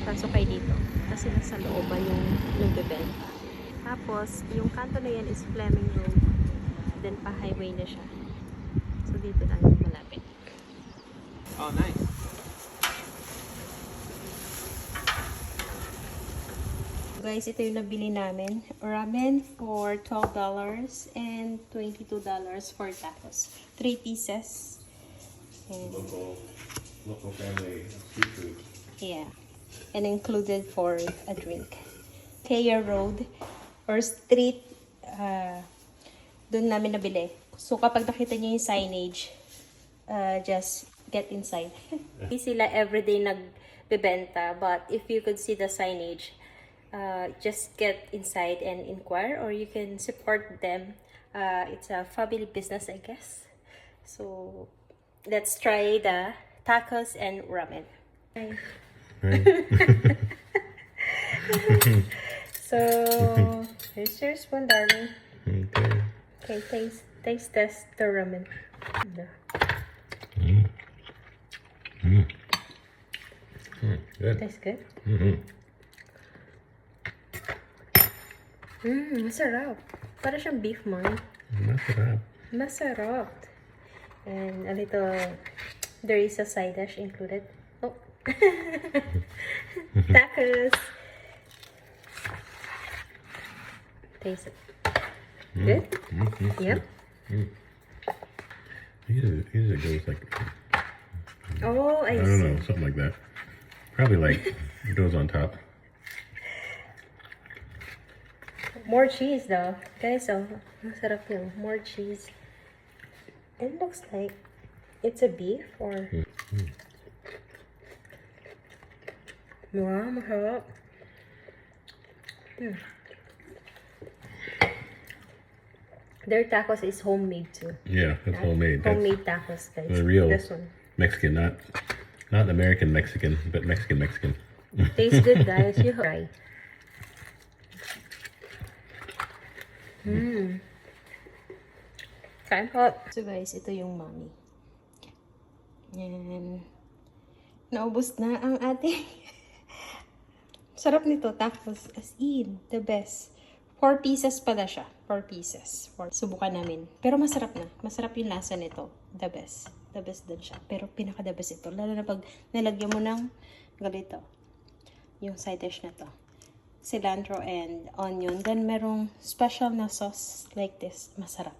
Pasok kayo dito. Kasi nasa looban yung nagbebenta. Tapos, yung kanto na yan is Fleming Road. Then, pa-highway na siya. So, dito lang yung malapit. Oh, nice. Guys, ito yung nabili namin. Ramen for $12 and $22 for tacos. 3 pieces. And, Local family seafood. yeah. And included for a drink. Kaya Road or Street, doon namin nabili. So, kapag nakita niyo yung signage, just get inside. Hindi sila everyday nagbebenta, but if you could see the signage, just get inside and inquire, or you can support them. It's a family business, I guess. So, let's try the tacos and ramen. Right. So, here's your spoon, darling. Okay. Okay, taste test the ramen. Good. Tastes good? Mm-hmm. Masarap. Para siyang beef man. Masarap. Masarap. And a little, there is a side dish included. Oh. Tacos. Taste it. Good? Yep. Usually it goes like, Oh, I I don't see. know, something like that. Probably like, it goes on top. More cheese though. Guys, oh. Masarap yung more cheese. It looks like it's a beef or... Wow, masarap. Their tacos is homemade too. Yeah, that's homemade. That's Homemade tacos, guys. the real This one. Mexican, not American Mexican, but Mexican. Tastes good, guys. You try. Kain po. So guys, ito yung mommy. Yan. Naubos na ang ating sarap nito. Tacos as in, the best. 4 pieces pala siya. 4 pieces. Subukan namin. Pero masarap na. Masarap yung lasa nito. The best. The best din siya. Pero pinaka-the best ito. Lalo na pag nalagyan mo ng ganito. Yung side dish na to. Cilantro and onion. Then merong special na sauce like this. Masarap.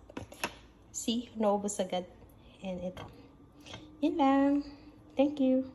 See? Naubos agad. And ito. Yun lang. Thank you.